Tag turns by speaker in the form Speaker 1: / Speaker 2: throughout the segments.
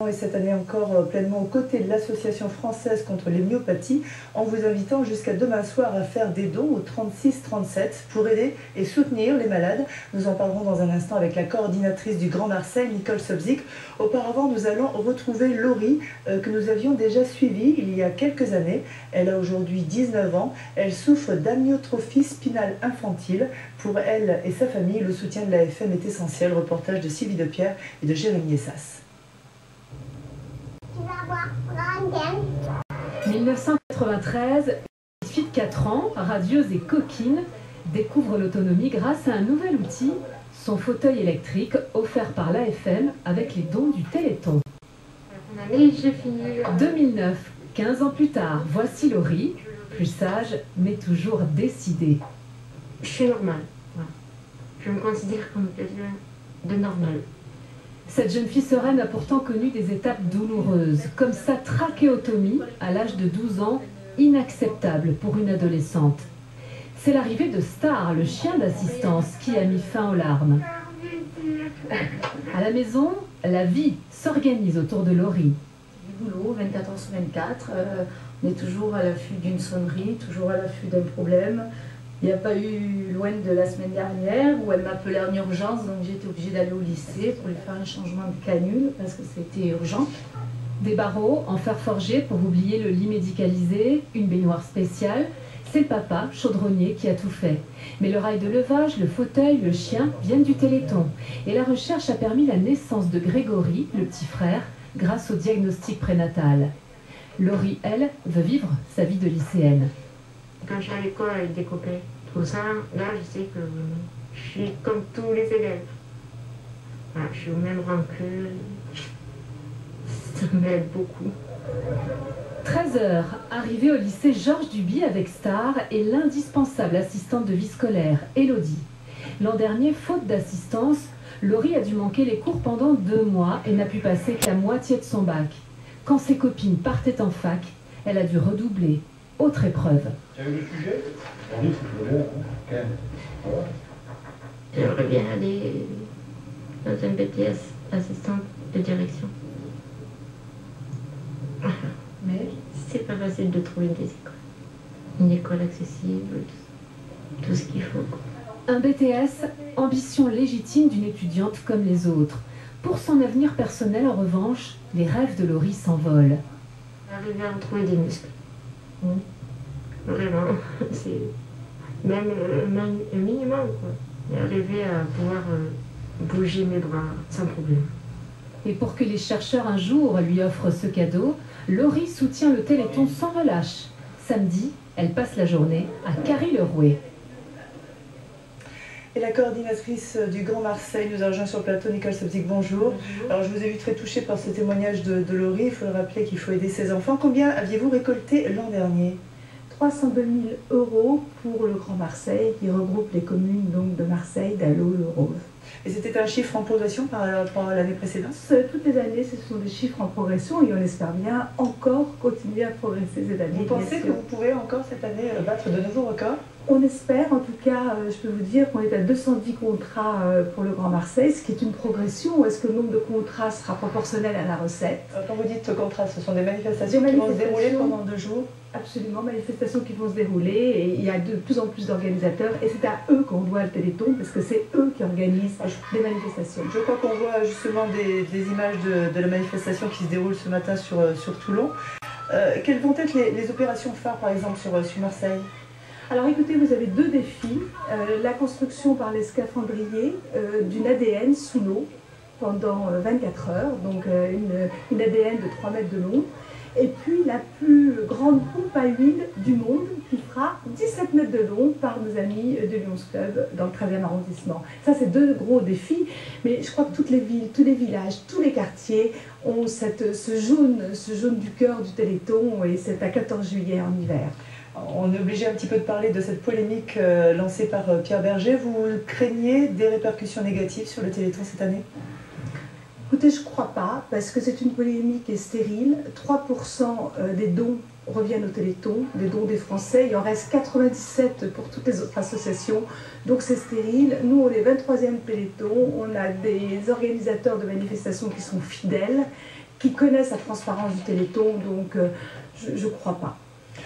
Speaker 1: Et cette année encore pleinement aux côtés de l'Association française contre les myopathies, en vous invitant jusqu'à demain soir à faire des dons au 36-37 pour aider et soutenir les malades. Nous en parlerons dans un instant avec la coordinatrice du Grand Marseille, Nicole Sobzik. Auparavant, nous allons retrouver Laurie, que nous avions déjà suivie il y a quelques années. Elle a aujourd'hui 19 ans. Elle souffre d'amyotrophie spinale infantile. Pour elle et sa famille, le soutien de l'AFM est essentiel. Reportage de Sylvie Depierre et de Jérémy Essas.
Speaker 2: 1993, une petite fille de 4 ans, radieuse et coquine, découvre l'autonomie grâce à un nouvel outil, son fauteuil électrique offert par l'AFM avec les dons du Téléthon. 2009, 15 ans plus tard, voici Laurie, plus sage mais toujours décidée.
Speaker 3: Je suis normale. Voilà. Je me considère comme quelqu'un de normal.
Speaker 2: Cette jeune fille sereine a pourtant connu des étapes douloureuses, comme sa trachéotomie à l'âge de 12 ans, inacceptable pour une adolescente. C'est l'arrivée de Star, le chien d'assistance, qui a mis fin aux larmes. À la maison, la vie s'organise autour de Laurie.
Speaker 4: Du boulot, 24 heures sur 24, on est toujours à l'affût d'une sonnerie, toujours à l'affût d'un problème. Il n'y a pas eu loin de la semaine dernière où elle m'appelait en urgence, donc j'étais obligée d'aller au lycée pour lui faire un changement de canule parce que c'était urgent.
Speaker 2: Des barreaux en fer forgé pour oublier le lit médicalisé, une baignoire spéciale. C'est le papa, chaudronnier, qui a tout fait. Mais le rail de levage, le fauteuil, le chien viennent du Téléthon. Et la recherche a permis la naissance de Grégory, le petit frère, grâce au diagnostic prénatal. Laurie, elle, veut vivre sa vie de lycéenne.
Speaker 3: Quand je suis à l'école avec des copains, tout ça, là je sais que je suis comme tous les élèves. Voilà, je suis au même rang qu'eux. Ça m'aide beaucoup.
Speaker 2: 13h, arrivée au lycée Georges Duby avec Star et l'indispensable assistante de vie scolaire, Elodie. L'an dernier, faute d'assistance, Laurie a dû manquer les cours pendant 2 mois et n'a pu passer que la moitié de son bac. Quand ses copines partaient en fac, elle a dû redoubler. Autre épreuve.
Speaker 5: Tu as eu le sujet? Oui, c'est bien. Okay.
Speaker 3: J'aimerais bien aller dans un BTS assistante de direction. Mais c'est pas facile de trouver des écoles. Une école accessible, tout ce qu'il faut.
Speaker 2: Un BTS, ambition légitime d'une étudiante comme les autres. Pour son avenir personnel, en revanche, les rêves de Laurie s'envolent.
Speaker 3: Arriver à retrouver des muscles. Vraiment, c'est même un minimum, quoi. Et arriver à pouvoir bouger mes bras sans problème.
Speaker 2: Et pour que les chercheurs un jour lui offrent ce cadeau, Laurie soutient le Téléthon sans relâche. Samedi, elle passe la journée à Carry-le-Rouet.
Speaker 1: Et la coordinatrice du Grand Marseille nous a rejoint sur le plateau, Nicole Sobzik, bonjour. Alors je vous ai vu très touchée par ce témoignage de Laurie, il faut le rappeler qu'il faut aider ses enfants. Combien aviez-vous récolté l'an dernier?
Speaker 4: 302 000 € pour le Grand Marseille qui regroupe les communes donc, de Marseille, d'Allo, Le Rose.
Speaker 1: Et c'était un chiffre en progression par rapport à l'année précédente?
Speaker 4: Toutes les années, ce sont des chiffres en progression et on espère bien encore continuer à progresser cette année.
Speaker 1: Vous pensez que vous pouvez encore cette année battre de nouveaux records?
Speaker 4: On espère, en tout cas, je peux vous dire qu'on est à 210 contrats pour le Grand Marseille, ce qui est une progression. Est-ce que le nombre de contrats sera proportionnel à la recette?
Speaker 1: Quand vous dites contrats, ce sont des manifestations qui vont se dérouler pendant 2 jours?
Speaker 4: Absolument, manifestations qui vont se dérouler et il y a de plus en plus d'organisateurs et c'est à eux qu'on doit le Téléthon parce que c'est eux qui organisent des manifestations.
Speaker 1: Je crois qu'on voit justement des images de la manifestation qui se déroule ce matin sur Toulon. Quelles vont être les opérations phares par exemple sur Marseille?
Speaker 4: Alors écoutez, vous avez 2 défis. La construction par les scaphandriers d'une ADN sous l'eau pendant 24 heures, donc une ADN de 3 mètres de long. Et puis la plus grande pompe à huile du monde qui fera 17 mètres de long par nos amis de Lions Club dans le 13e arrondissement. Ça, c'est 2 gros défis, mais je crois que toutes les villes, tous les villages, tous les quartiers ont ce jaune du cœur du Téléthon et c'est à 14 juillet en hiver.
Speaker 1: On est obligé un petit peu de parler de cette polémique lancée par Pierre Berger. Vous craignez des répercussions négatives sur le Téléthon cette année?
Speaker 4: Écoutez, je ne crois pas, parce que c'est une polémique stérile. 3% des dons reviennent au Téléthon, des dons des Français. Il en reste 97 pour toutes les autres associations. Donc c'est stérile. Nous, on est 23e Téléthon. On a des organisateurs de manifestations qui sont fidèles. qui connaissent la transparence du Téléthon, donc je ne crois pas.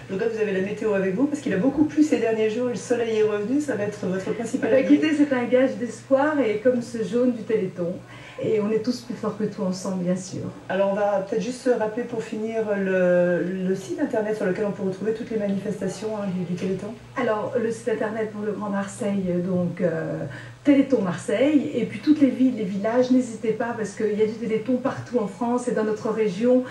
Speaker 1: Donc là, vous avez la météo avec vous, parce qu'il a beaucoup plu ces derniers jours, et le soleil est revenu, ça va être votre principal allié.
Speaker 4: Écoutez, c'est un gage d'espoir, et comme ce jaune du Téléthon. Et on est tous plus forts que tout ensemble, bien sûr.
Speaker 1: Alors on va peut-être juste se rappeler pour finir le site internet sur lequel on peut retrouver toutes les manifestations du Téléthon.
Speaker 4: Alors le site internet pour le Grand Marseille, donc Téléthon Marseille, et puis toutes les villes, les villages, n'hésitez pas parce qu'il y a du Téléthon partout en France et dans notre région,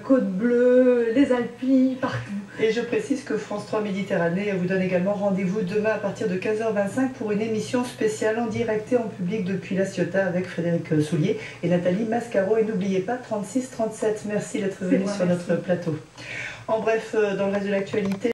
Speaker 4: Côte Bleue, les Alpilles, partout.
Speaker 1: Et je précise que France 3 Méditerranée vous donne également rendez-vous demain à partir de 15h25 pour une émission spéciale en direct et en public depuis La Ciotat avec Frédéric Soulier et Nathalie Mascaro. Et n'oubliez pas 36-37. Merci d'être venu sur notre plateau. En bref, dans le reste de l'actualité,